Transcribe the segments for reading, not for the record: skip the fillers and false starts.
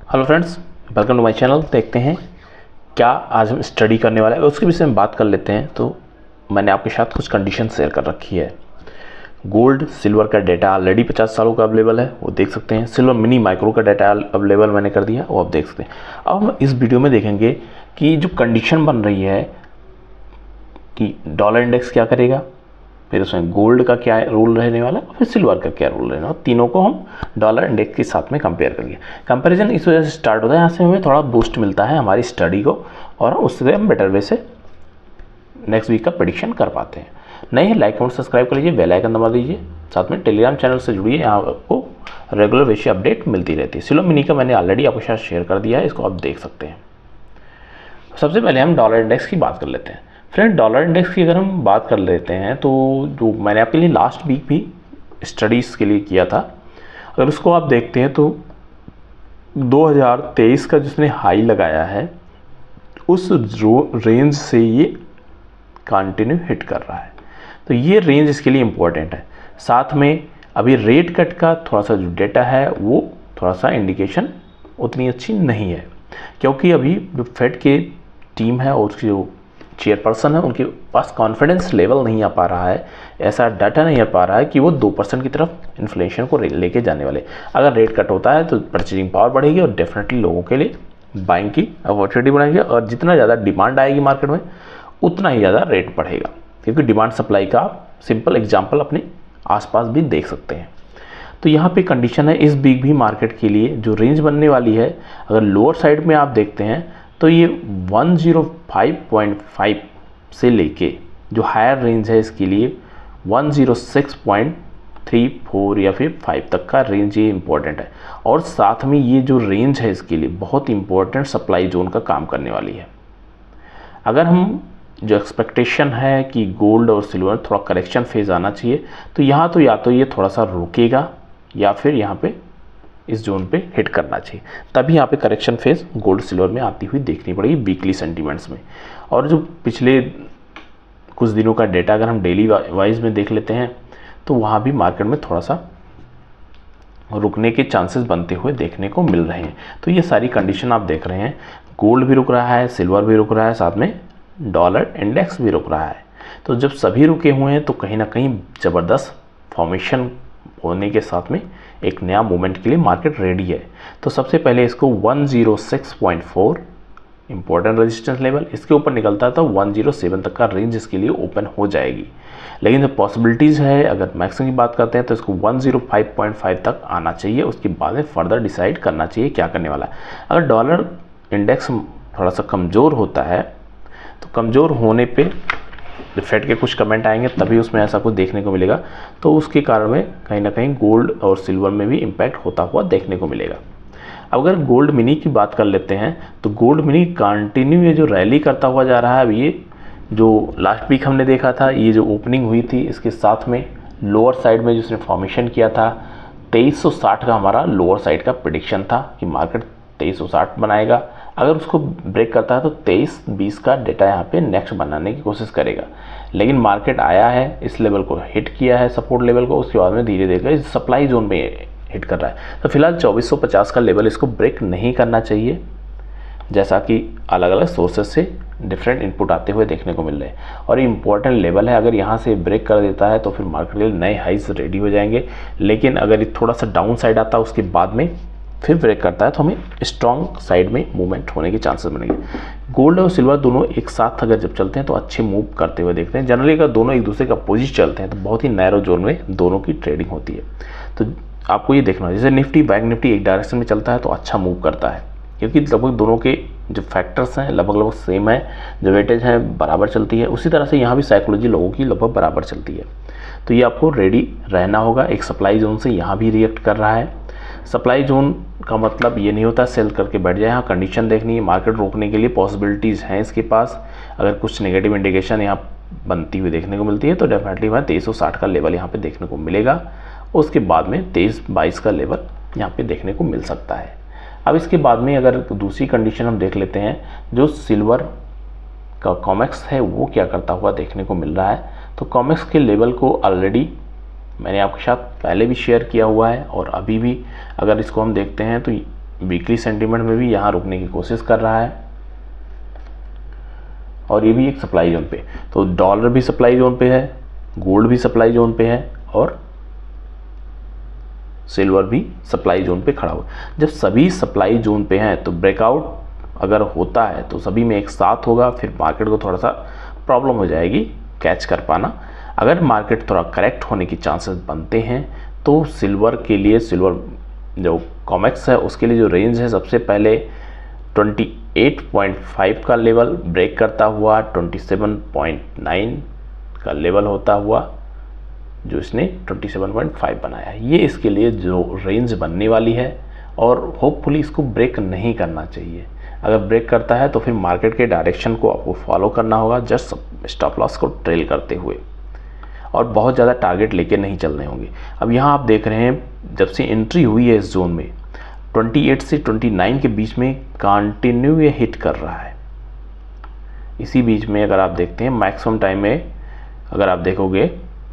Hello friends, welcome to my channel. देखते हैं क्या आज हम स्टडी करने वाले हैं, उसके विषय में बात कर लेते हैं। तो मैंने आपके साथ कुछ कंडीशन शेयर कर रखी है। गोल्ड सिल्वर का डाटा ऑलरेडी 50 सालों का अवेलेबल है, वो देख सकते हैं। सिल्वर मिनी माइक्रो का डाटा अवेलेबल मैंने कर दिया, वो आप देख सकते हैं। अब हम इस वीडियो में देखेंगे कि जो कंडीशन बन रही है कि डॉलर इंडेक्स क्या करेगा, फिर उसमें गोल्ड का क्या रोल रहने वाला, फिर सिल्वर का क्या रोल रहने वाला। तीनों को हम डॉलर इंडेक्स के साथ में कंपेयर करेंगे। कंपैरिजन इस वजह से स्टार्ट होता है, यहाँ से हमें थोड़ा बूस्ट मिलता है हमारी स्टडी को, और उससे हम बेटर वे से नेक्स्ट वीक का प्रेडिक्शन कर पाते हैं। नहीं लाइक और सब्सक्राइब कर लीजिए, बेल आइकन दबा दीजिए, साथ में टेलीग्राम चैनल से जुड़िए, यहाँ आपको रेगुलर वे से अपडेट मिलती रहती है। सिल्वर मिनी का मैंने ऑलरेडी आपके साथ शेयर कर दिया है, इसको आप देख सकते हैं। सबसे पहले हम डॉलर इंडेक्स की बात कर लेते हैं। फ्रेंड, डॉलर इंडेक्स की अगर हम बात कर लेते हैं तो जो मैंने आपके लिए लास्ट वीक भी स्टडीज़ के लिए किया था, अगर उसको आप देखते हैं तो 2023 का जिसने हाई लगाया है उस रेंज से ये कंटिन्यू हिट कर रहा है। तो ये रेंज इसके लिए इम्पोर्टेंट है। साथ में अभी रेट कट का थोड़ा सा जो डेटा है वो थोड़ा सा इंडिकेशन उतनी अच्छी नहीं है, क्योंकि अभी जो फेड के टीम है और उसकी जो चेयरपर्सन है उनके पास कॉन्फिडेंस लेवल नहीं आ पा रहा है, ऐसा डाटा नहीं आ पा रहा है कि वो 2% की तरफ इन्फ्लेशन को लेके जाने वाले। अगर रेट कट होता है तो परचेजिंग पावर बढ़ेगी और डेफिनेटली लोगों के लिए बाइंग की अपॉर्चुनिटी बढ़ेगी, और जितना ज़्यादा डिमांड आएगी मार्केट में उतना ही ज़्यादा रेट बढ़ेगा, क्योंकि डिमांड सप्लाई का आप सिंपल एग्जाम्पल अपने आसपास भी देख सकते हैं। तो यहाँ पे कंडीशन है इस वीक भी मार्केट के लिए जो रेंज बनने वाली है, अगर लोअर साइड में आप देखते हैं तो ये 105.5 से लेके जो हायर रेंज है इसके लिए 106.34 या फिर 5 तक का रेंज ये इम्पोर्टेंट है। और साथ में ये जो रेंज है इसके लिए बहुत इम्पोर्टेंट सप्लाई जोन का काम करने वाली है। अगर हम जो एक्सपेक्टेशन है कि गोल्ड और सिल्वर थोड़ा करेक्शन फेज आना चाहिए, तो यहाँ तो या तो ये थोड़ा सा रुकेगा या फिर यहाँ पे इस जोन पे हिट करना चाहिए, तभी यहाँ पे करेक्शन फेज गोल्ड सिल्वर में आती हुई देखनी पड़ेगी वीकली सेंटीमेंट्स में। और जो पिछले कुछ दिनों का डेटा अगर हम डेली वाइज में देख लेते हैं तो वहाँ भी मार्केट में थोड़ा सा रुकने के चांसेस बनते हुए देखने को मिल रहे हैं। तो ये सारी कंडीशन आप देख रहे हैं, गोल्ड भी रुक रहा है, सिल्वर भी रुक रहा है, साथ में डॉलर इंडेक्स भी रुक रहा है। तो जब सभी रुके हुए हैं तो कहीं ना कहीं ज़बरदस्त फॉर्मेशन होने के साथ में एक नया मूवमेंट के लिए मार्केट रेडी है। तो सबसे पहले इसको 106.4 इंपॉर्टेंट रेजिस्टेंस लेवल, इसके ऊपर निकलता है तो 107 तक का रेंज इसके लिए ओपन हो जाएगी। लेकिन जो पॉसिबिलिटीज़ है, अगर मैक्सिमम की बात करते हैं तो इसको 105.5 तक आना चाहिए, उसके बाद में फर्दर डिसाइड करना चाहिए क्या करने वाला है। अगर डॉलर इंडेक्स थोड़ा सा कमज़ोर होता है तो कमज़ोर होने पे फेड के कुछ कमेंट आएंगे तभी उसमें ऐसा कुछ देखने को मिलेगा, तो उसके कारण में कहीं ना कहीं गोल्ड और सिल्वर में भी इम्पैक्ट होता हुआ देखने को मिलेगा। अब अगर गोल्ड मिनी की बात कर लेते हैं तो गोल्ड मिनी कंटिन्यू ये जो रैली करता हुआ जा रहा है। अब ये जो लास्ट वीक हमने देखा था, ये जो ओपनिंग हुई थी इसके साथ में लोअर साइड में जिसने फॉर्मेशन किया था 2360 का हमारा लोअर साइड का प्रेडिक्शन था कि मार्केट 2360 बनाएगा। अगर उसको ब्रेक करता है तो 2320 का डेटा यहाँ पे नेक्स्ट बनाने की कोशिश करेगा, लेकिन मार्केट आया है, इस लेवल को हिट किया है सपोर्ट लेवल को, उसके बाद में धीरे धीरे इस सप्लाई जोन में हिट कर रहा है। तो फिलहाल 2450 का लेवल इसको ब्रेक नहीं करना चाहिए, जैसा कि अलग अलग सोर्सेज से डिफरेंट इनपुट आते हुए देखने को मिल रहे हैं। और ये इंपॉर्टेंट लेवल है, अगर यहाँ से ब्रेक कर देता है तो फिर मार्केट के लिए नए हाइज रेडी हो जाएंगे। लेकिन अगर ये थोड़ा सा डाउन साइड आता है उसके बाद में फिर ब्रेक करता है तो हमें स्ट्रॉन्ग साइड में मूवमेंट होने के चांसेस बनेंगे। गोल्ड और सिल्वर दोनों एक साथ अगर जब चलते हैं तो अच्छे मूव करते हुए देखते हैं। जनरली अगर दोनों एक दूसरे का अपोजिट चलते हैं तो बहुत ही नैरो जोन में दोनों की ट्रेडिंग होती है। तो आपको ये देखना है, जैसे निफ्टी बैंक निफ्टी एक डायरेक्शन में चलता है तो अच्छा मूव करता है, क्योंकि लगभग दोनों के जो फैक्टर्स हैं लगभग सेम है, जो वेटेज है बराबर चलती है। उसी तरह से यहाँ भी साइकोलॉजी लोगों की लगभग बराबर चलती है। तो ये आपको रेडी रहना होगा। एक सप्लाई जोन से यहाँ भी रिएक्ट कर रहा है। सप्लाई जोन का मतलब ये नहीं होता सेल करके बैठ जाए, यहाँ कंडीशन देखनी है, मार्केट रोकने के लिए पॉसिबिलिटीज़ हैं इसके पास। अगर कुछ नेगेटिव इंडिकेशन यहाँ बनती हुई देखने को मिलती है तो डेफिनेटली हमें 2360 का लेवल यहाँ पे देखने को मिलेगा। उसके बाद में 2322 का लेवल यहाँ पे देखने को मिल सकता है। अब इसके बाद में अगर दूसरी कंडीशन हम देख लेते हैं, जो सिल्वर का कॉमेक्स है वो क्या करता हुआ देखने को मिल रहा है। तो कॉमेक्स के लेवल को ऑलरेडी मैंने आपके साथ पहले भी शेयर किया हुआ है, और अभी भी अगर इसको हम देखते हैं तो वीकली सेंटीमेंट में भी यहाँ रुकने की कोशिश कर रहा है, और ये भी एक सप्लाई जोन पे। तो डॉलर भी सप्लाई जोन पे है, गोल्ड भी सप्लाई जोन पे है, और सिल्वर भी सप्लाई जोन पे खड़ा हुआ। जब सभी सप्लाई जोन पे हैं तो ब्रेकआउट अगर होता है तो सभी में एक साथ होगा, फिर मार्केट को थोड़ा सा प्रॉब्लम हो जाएगी कैच कर पाना। अगर मार्केट थोड़ा करेक्ट होने की चांसेस बनते हैं तो सिल्वर के लिए, सिल्वर जो कॉमेक्स है उसके लिए जो रेंज है, सबसे पहले 28.5 का लेवल ब्रेक करता हुआ 27.9 का लेवल होता हुआ, जो इसने 27.5 बनाया है, ये इसके लिए जो रेंज बनने वाली है, और होपफुली इसको ब्रेक नहीं करना चाहिए। अगर ब्रेक करता है तो फिर मार्केट के डायरेक्शन को आपको फॉलो करना होगा, जस्ट स्टॉप लॉस को ट्रेल करते हुए, और बहुत ज़्यादा टारगेट लेके नहीं चलने होंगे। अब यहाँ आप देख रहे हैं जब से एंट्री हुई है इस जोन में 28 से 29 के बीच में कंटिन्यू ये हिट कर रहा है। इसी बीच में अगर आप देखते हैं मैक्सिमम टाइम में अगर आप देखोगे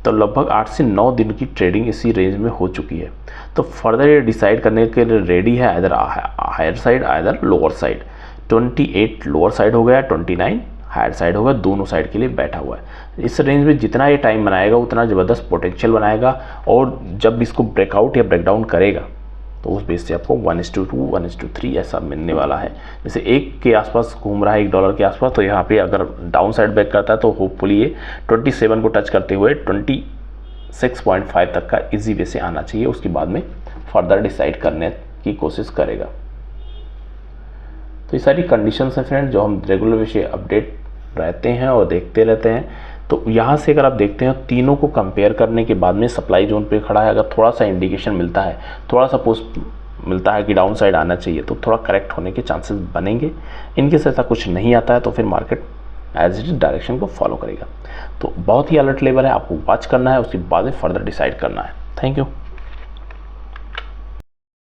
तो लगभग 8 से 9 दिन की ट्रेडिंग इसी रेंज में हो चुकी है। तो फर्दर ये डिसाइड करने के लिए रेडी है, इधर हायर साइड इधर लोअर साइड। 28 लोअर साइड हो गया, 29 हायर साइड होगा, दोनों साइड के लिए बैठा हुआ है। इस रेंज में जितना ये टाइम बनाएगा उतना ज़बरदस्त पोटेंशियल बनाएगा, और जब इसको ब्रेकआउट या ब्रेकडाउन करेगा तो उस बेस से आपको 1:2 1:3 ऐसा मिलने वाला है। जैसे 1 के आसपास घूम रहा है, $1 के आसपास, तो यहाँ पे अगर डाउन साइड ब्रेक करता है तो होपफुली ये 27 को टच करते हुए 26.5 तक का इजी वे से आना चाहिए। उसके बाद में फर्दर डिसाइड करने की कोशिश करेगा। तो ये सारी कंडीशंस हैं फ्रेंड जो हम रेगुलर वे से अपडेट रहते हैं और देखते रहते हैं। तो यहाँ से अगर आप देखते हैं तीनों को कंपेयर करने के बाद में सप्लाई जोन पे खड़ा है, अगर थोड़ा सा इंडिकेशन मिलता है, थोड़ा सा पोस्ट मिलता है कि डाउन साइड आना चाहिए, तो थोड़ा करेक्ट होने के चांसेस बनेंगे। इनकेस ऐसा कुछ नहीं आता है तो फिर market as it is direction को फॉलो करेगा। तो बहुत ही अलर्ट लेवल है, आपको वॉच करना है, उसके बाद में फर्दर डिसाइड करना है। Thank you.